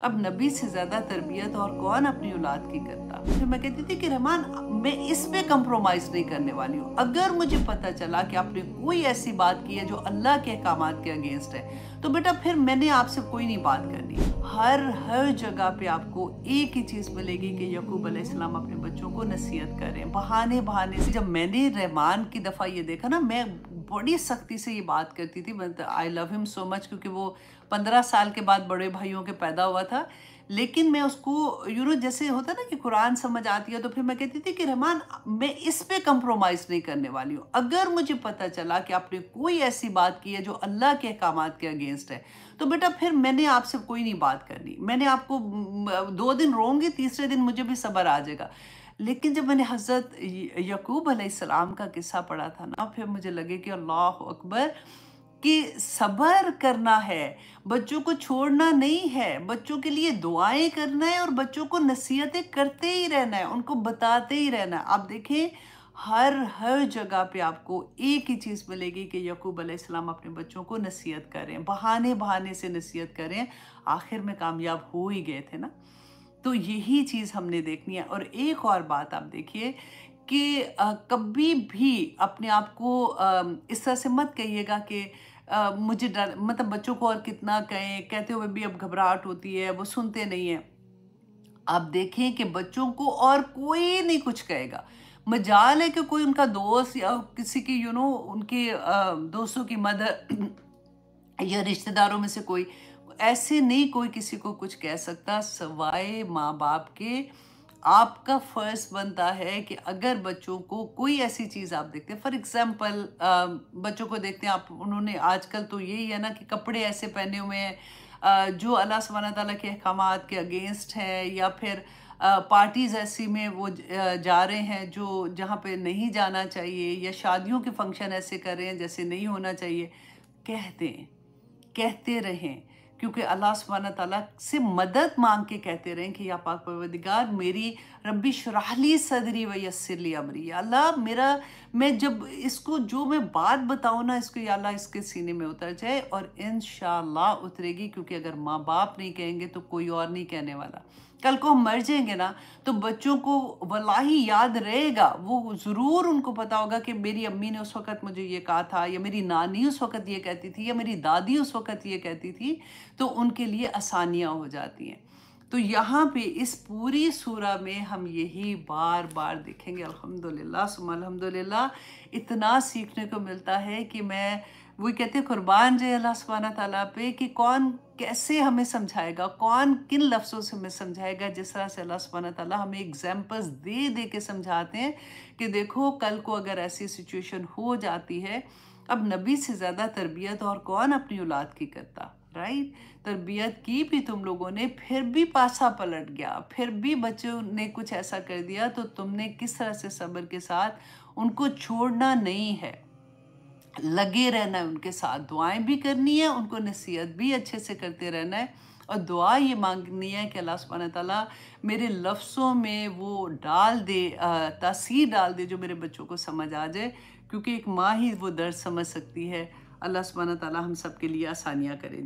अब नबी से ज़्यादा तरबियत और कौन अपनी औलाद की करता। फिर मैं कहती थी कि रहमान, मैं इस पे कंप्रोमाइज़ नहीं करने वाली हूँ। अगर मुझे पता चला कि आपने कोई ऐसी बात की है जो अल्लाह के अहकामात के अगेंस्ट है, तो बेटा फिर मैंने आपसे कोई नहीं बात करनी। हर जगह पे आपको एक ही चीज़ मिलेगी कि याकूब अलैहिस्सलाम अपने बच्चों को नसीहत कर रहे हैं। बहाने-बहाने से जब मैंने रहमान की दफ़ा ये देखा ना, मैं बड़ी सख्ती से ये बात करती थी। मैं I love him so much, क्योंकि वो 15 साल के बाद बड़े भाइयों के पैदा हुआ था। लेकिन मैं उसको जैसे होता है ना कि कुरान समझ आती है, तो फिर मैं कहती थी कि रहमान, मैं इस पे कंप्रोमाइज़ नहीं करने वाली हूँ। अगर मुझे पता चला कि आपने कोई ऐसी बात की है जो अल्लाह के अहकामात के अगेंस्ट है, तो बेटा फिर मैंने आपसे कोई नहीं बात करनी। मैंने आपको 2 दिन रोऊँगी, तीसरे दिन मुझे भी सब्र आ जाएगा। लेकिन जब मैंने हज़रत य याकूब अलैहिस्सलाम का किस्सा पढ़ा था ना, फिर मुझे लगे कि अल्लाह अकबर, कि सब्र करना है, बच्चों को छोड़ना नहीं है, बच्चों के लिए दुआएँ करना है और बच्चों को नसीहतें करते ही रहना है, उनको बताते ही रहना है। आप देखें, हर जगह पे आपको एक ही चीज़ मिलेगी कि याकूब अलैहिस्सलाम अपने बच्चों को नसीहत कर रहे हैं, बहाने-बहाने से नसीहत कर रहे हैं, आखिर में कामयाब हो ही गए थे ना। तो यही चीज़ हमने देखनी है। और एक और बात आप देखिए कि कभी भी अपने आप को इस तरह से मत कहिएगा कि मुझे डर, मतलब बच्चों को और कितना कहें, कहते हुए भी अब घबराहट होती है, वो सुनते नहीं हैं। आप देखें कि बच्चों को और कोई नहीं कुछ कहेगा। मजाल है कि कोई उनका दोस्त या किसी की उनके दोस्तों की मदर या रिश्तेदारों में से कोई, ऐसे नहीं कोई किसी को कुछ कह सकता सवाए माँ-बाप के। आपका फ़र्ज़ बनता है कि अगर बच्चों को कोई ऐसी चीज़ आप देखते हैं, फ़ॉर एग्ज़ाम्पल बच्चों को देखते हैं आप, उन्होंने आजकल तो यही है ना कि कपड़े ऐसे पहने हुए हैं जो अल्लाह सुब्हाना तआला के अहकामात के अगेंस्ट है, या फिर पार्टीज़ ऐसी में वो जा रहे हैं जो जहाँ पे नहीं जाना चाहिए, या शादियों के फंक्शन ऐसे कर रहे हैं जैसे नहीं होना चाहिए। कह दें, कहते रहें, क्योंकि अल्लाह सुब्हाना तआला से मदद माँग के कहते रहें कि या पाक परवरदिगार, मेरी रब्बी शुरह ली सदरी व यस्सिर ली अमरी। या अल्लाह, मेरा, मैं जब इसको जो मैं बात बताऊँ ना, इसको या अल्लाह इसके सीने में उतर जाए, और इंशाअल्लाह उतरेगी, क्योंकि अगर माँ-बाप नहीं कहेंगे तो कोई और नहीं कहने वाला। कल को हम मर जाएँगे ना, तो बच्चों को वल्लाही याद रहेगा, वो ज़रूर उनको पता होगा कि मेरी अम्मी ने उस वक़्त मुझे ये कहा था, या मेरी नानी उस वक़्त ये कहती थी, या मेरी दादी उस वक़्त ये कहती थी, तो उनके लिए आसानियाँ हो जाती हैं। तो यहाँ पे इस पूरी सूरा में हम यही बार-बार देखेंगे, अल्हम्दुलिल्लाह सुम्मा अल्हम्दुलिल्लाह, इतना सीखने को मिलता है कि मैं वही कहते हैं, कुर्बान जाए अल्लाह सुब्हाना तआला पे कि कौन कैसे हमें समझाएगा, कौन किन लफ्ज़ों से हमें समझाएगा, जिस तरह से अल्लाह सुब्हाना तआला हमें एग्ज़ाम्पल्स दे-दे के समझाते हैं कि देखो कल को अगर ऐसी सिचुएशन हो जाती है, अब नबी से ज़्यादा तरबियत और कौन अपनी औलाद की करता, राइट? तरबियत की भी तुम लोगों ने, फिर भी पासा पलट गया, फिर भी बच्चों ने कुछ ऐसा कर दिया, तो तुमने किस तरह से सब्र के साथ उनको छोड़ना नहीं है, लगे रहना है उनके साथ, दुआएँ भी करनी है, उनको नसीहत भी अच्छे से करते रहना है, और दुआ ये माँगनी है कि अल्लाह सुब्हाना तआला मेरे लफ्ज़ों में वो डाल दे, तासीर डाल दे जो मेरे बच्चों को समझ आ जाए, क्योंकि एक माँ ही वो दर्द समझ सकती है। अल्लाह सुब्हाना तआला हम सब के लिए आसानियाँ करे।